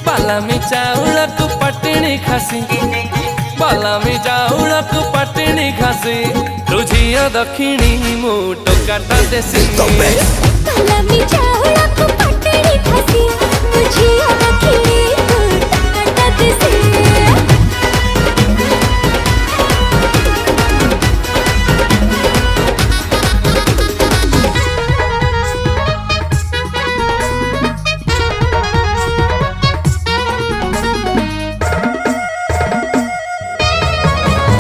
बालामी चाउळକୁ पटणी खासी बालामी चाउळକୁ पटणी खासी तू झियो दक्षिणी मु टोकाटा देसी बालामी चाउळକୁ पटणी खासी तू झियो दक्षिणी